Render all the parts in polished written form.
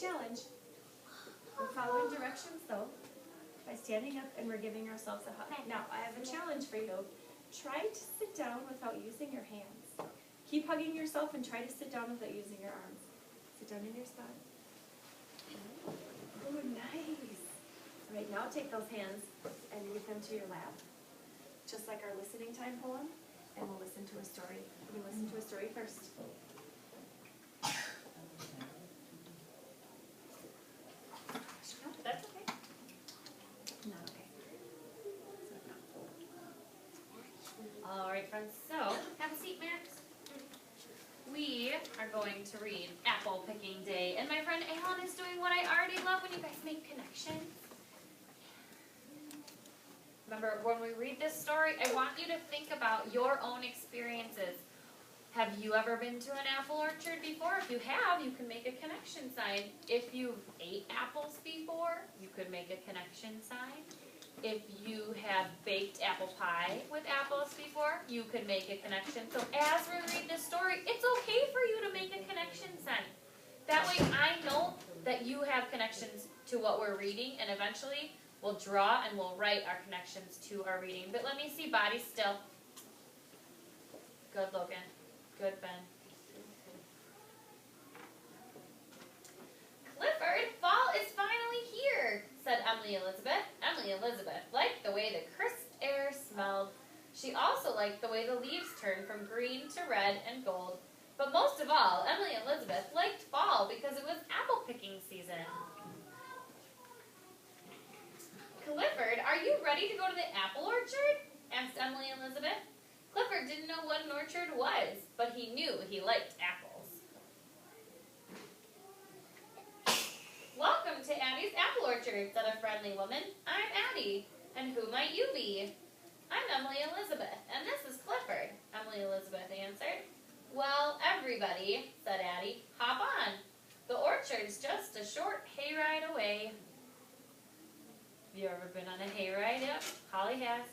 challenge. We're following directions though by standing up and we're giving ourselves a hug. Now, I have a challenge for you. Try to sit down without using your hands. Keep hugging yourself and try to sit down without using your arms. Sit down in your spot. Oh, nice. All right, now take those hands and move them to your lap. Just like our listening time poem, and we'll listen to a story. We're going to listen to a story first. No, that's okay. Not okay. All right, friends, so have a seat, Max. We are going to read Apple Picking Day, and my friend Alan is doing what I already love when you guys make connections. Remember, when we read this story, I want you to think about your own experiences. Have you ever been to an apple orchard before? If you have, you can make a connection sign. If you've ate apples before, you could make a connection sign. If you have baked apple pie with apples before, you could make a connection. So as we read this story, it's okay for you to make a connection sign. That way I know that you have connections to what we're reading, and eventually we'll draw and we'll write our connections to our reading. But let me see body still. Good, Logan. Good, Ben. Clifford, fall is finally here, said Emily Elizabeth. Emily Elizabeth liked the way the crisp air smelled. She also liked the way the leaves turned from green to red and gold. But most of all, Emily Elizabeth liked fall because it was apple picking season. Clifford, are you ready to go to the apple orchard? Asked Emily Elizabeth. Clifford didn't know what an orchard was, but he knew he liked apples. Welcome to Addie's Apple Orchard, said a friendly woman. I'm Addie, and who might you be? I'm Emily Elizabeth, and this is Clifford, Emily Elizabeth answered. Well, everybody, said Addie, hop on. The orchard's just a short hayride away. Have you ever been on a hayride? Yep, Holly has.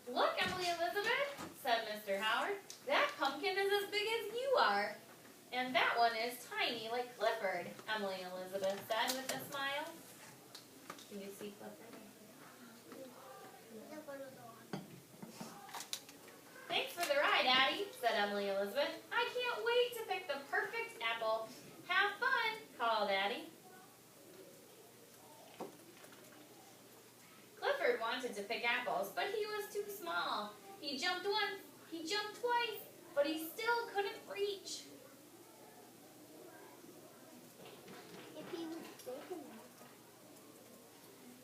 Look, Emily Elizabeth, said Mr. Howard. That pumpkin is as big as you are. And that one is tiny like Clifford, Emily Elizabeth said with a smile. Can you see Clifford? Thanks for the ride, Addie, said Emily Elizabeth. I can't wait to pick the perfect apple. Have fun, called Addie. Clifford wanted to pick apples, but he was too small. He jumped once, he jumped twice, but he still couldn't reach.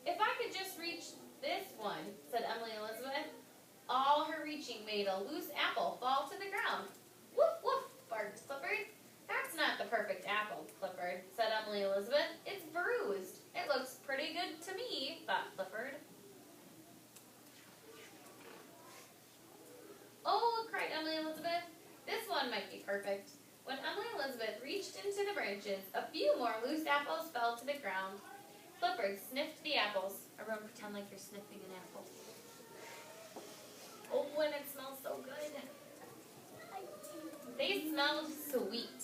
If I could just reach this one, said Emily Elizabeth. All her reaching made a loose apple fall to the ground. Woof, woof, barked Clifford. That's not the perfect apple, Clifford, said Emily Elizabeth. It's bruised. It looks pretty good to me, thought Clifford. Oh, cried Emily Elizabeth. This one might be perfect. When Emily Elizabeth reached into the branches, a few more loose apples fell to the ground. Clifford sniffed the apples. Everyone pretend like you're sniffing an apple. Oh, and it smells so good. They smelled sweet.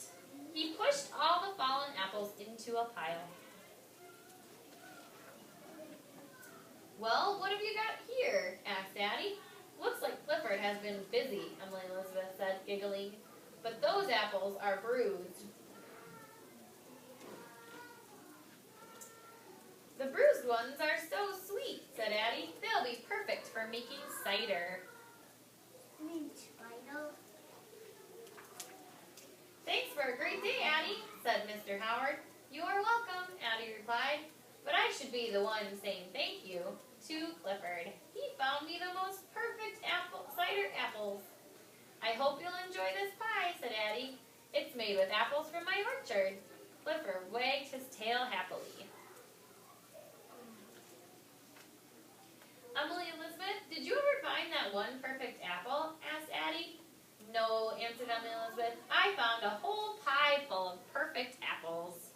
He pushed all the fallen apples into a pile. Well, what have you got here? Asked Addie. Looks like Clifford has been busy, Emily Elizabeth said, giggling. But those apples are bruised. The bruised ones are so sweet, said Addie. They'll be perfect for making cider. Thanks for a great day, Addie, said Mr. Howard. You are welcome, Addie replied. But I should be the one saying thank you to Clifford. He found me the most perfect cider apples. I hope you'll enjoy this pie, said Addie. It's made with apples from my orchard. Clifford wagged his tail happily. Emily Elizabeth, did you ever find that one perfect apple? Asked Addie. No, answered Emily Elizabeth. I found a whole pie full of perfect apples.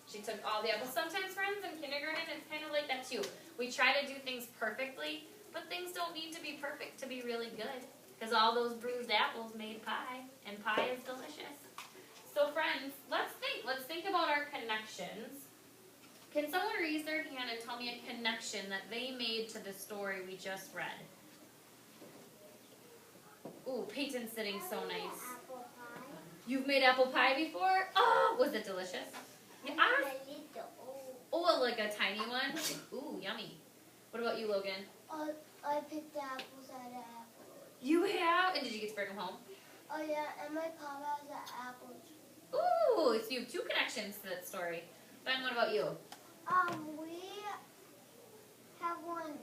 She took all the apples. Sometimes, friends, in kindergarten, it's kind of like that too. We try to do things perfectly, but things don't need to be perfect to be really good. Because all those bruised apples made pie, and pie is delicious. So friends, let's think about our connections. Can someone raise their hand and tell me a connection that they made to the story we just read? Ooh, Peyton's sitting so nice. Apple pie. You've made apple pie before? Oh, was it delicious? Yeah, oh, like a tiny one? Ooh, yummy. What about you, Logan? I picked the apples at an apple orchard. You have? And did you get to bring them home? Oh yeah, and my papa has an apple tree. Ooh, so you have two connections to that story. Ben, what about you? We have one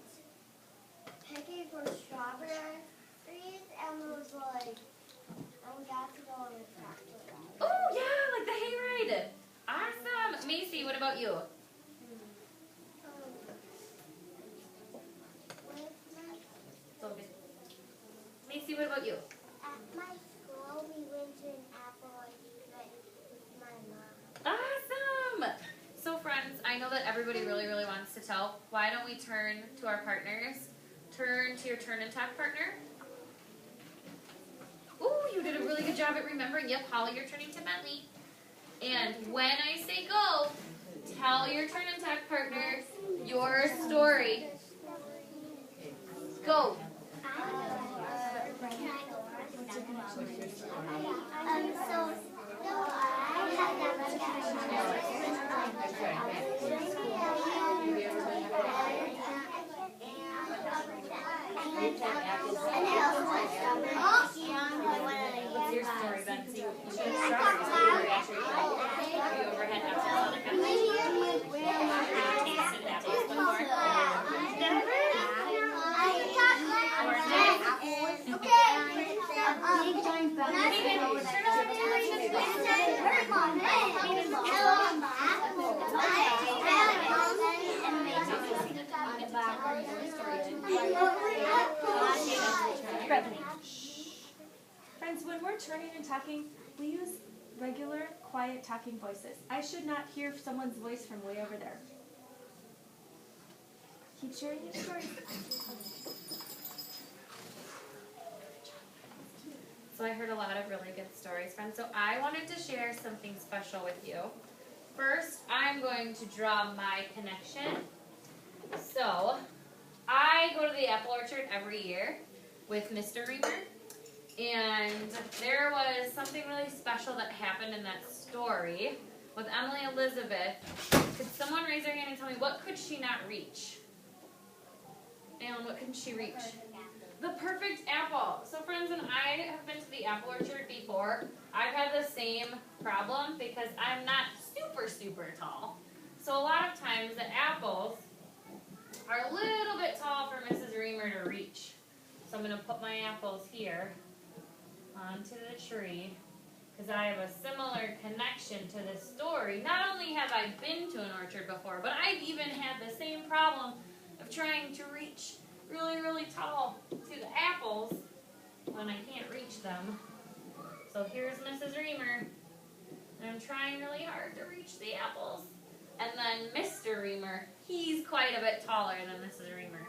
picking for strawberries, and it was like, and we got to go on a tractor ride. Oh, yeah, like the hayride. Awesome. Macy, what about you? With my, Logan. Macy, what about you? at my school, we went to an apple orchard with my mom. Awesome. So friends, I know that everybody really, really wants to tell. Why don't we turn to our partners? Turn to your turn and talk partner. Ooh, you did a really good job at remembering. Yep, Holly, you're turning to Bentley. And when I say go, tell your turn and talk partner your story. Go. What's your story, Ben? So you should have started with actually. Have you ever had apples on a cup? Have you tasted apples before? Friends, when we're turning and talking, we use regular, quiet talking voices. I should not hear someone's voice from way over there. Keep sharing your story. So I heard a lot of really good stories, friends. So I wanted to share something special with you. First, I'm going to draw my connection. So I go to the apple orchard every year with Mr. Reamer. And there was something really special that happened in that story with Emily Elizabeth. Could someone raise their hand and tell me what could she not reach? Alan, what couldn't she reach? The perfect apple. So friends, when I have been to the apple orchard before, I've had the same problem because I'm not super, super tall. So a lot of times the apples are a little bit tall for Mrs. Reamer to reach. So I'm going to put my apples here onto the tree because I have a similar connection to this story. Not only have I been to an orchard before, but I've even had the same problem of trying to reach really, really tall to the apples when I can't reach them. So here's Mrs. Reamer, and I'm trying really hard to reach the apples. And then Mr. Reamer, he's quite a bit taller than Mrs. Reamer.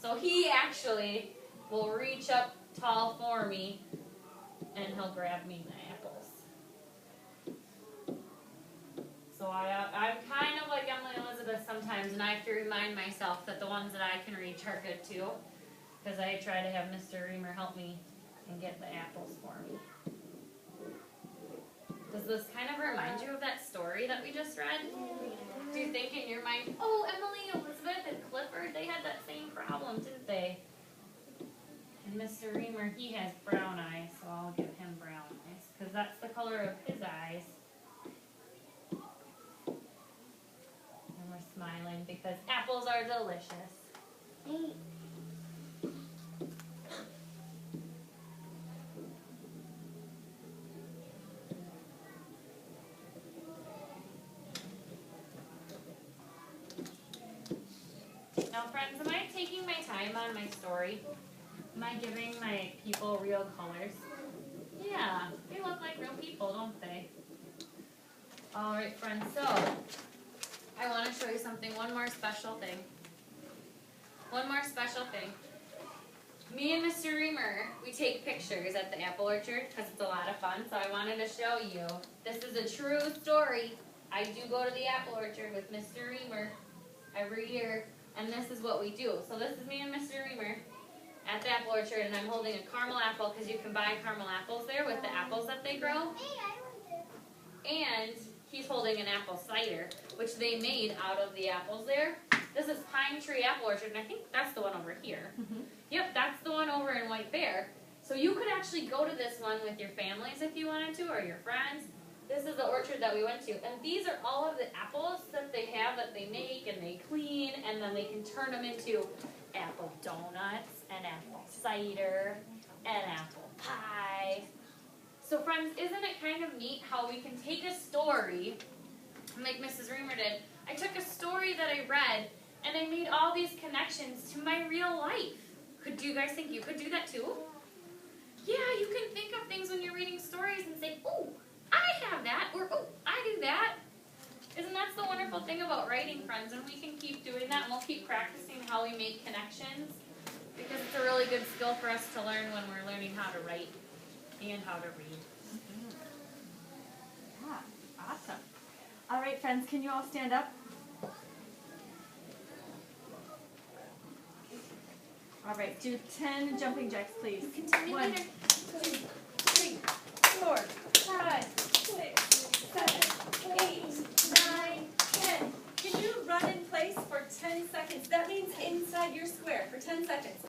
So he actually will reach up tall for me, and he'll grab me the apples. So I'm kind of like Emily Elizabeth sometimes, and I have to remind myself that the ones that I can reach are good too, because I try to have Mr. Reamer help me and get the apples for me. Does this kind of remind you of that story that we just read? Do you think in your mind, oh, Emily, Elizabeth, and Clifford, they had that same problem, didn't they? And Mr. Reamer, he has brown eyes, so I'll give him brown eyes, because that's the color of his eyes. And we're smiling because apples are delicious. Now, friends, am I taking my time on my story? Am I giving my people real colors? Yeah, they look like real people, don't they? All right, friends, so I want to show you something, one more special thing. One more special thing. Me and Mr. Reamer, we take pictures at the apple orchard because it's a lot of fun, so I wanted to show you. This is a true story. I do go to the apple orchard with Mr. Reamer every year, and this is what we do. So this is me and Mr. Reamer at the apple orchard, and I'm holding a caramel apple because you can buy caramel apples there with the apples that they grow. Hey, I went there. And he's holding an apple cider, which they made out of the apples there. This is Pine Tree Apple Orchard, and I think that's the one over here. Yep, that's the one over in White Bear. So you could actually go to this one with your families if you wanted to, or your friends. This is the orchard that we went to, and these are all of the apples that they have that they make and they clean, and then they can turn them into apple donuts and apple cider and apple pie. So friends, isn't it kind of neat how we can take a story, like Mrs. Reamer did? I took a story that I read, and I made all these connections to my real life. Do you guys think you could do that too? Yeah, you can think of things when you're reading stories and say, oh, I have that, or oh, I do that. Isn't that the wonderful thing about writing, friends? And we can keep doing that, and we'll keep practicing how we make connections, because it's a really good skill for us to learn when we're learning how to write and how to read. Yeah, awesome. All right, friends, can you all stand up? All right, do 10 jumping jacks, please. Continue 1, later.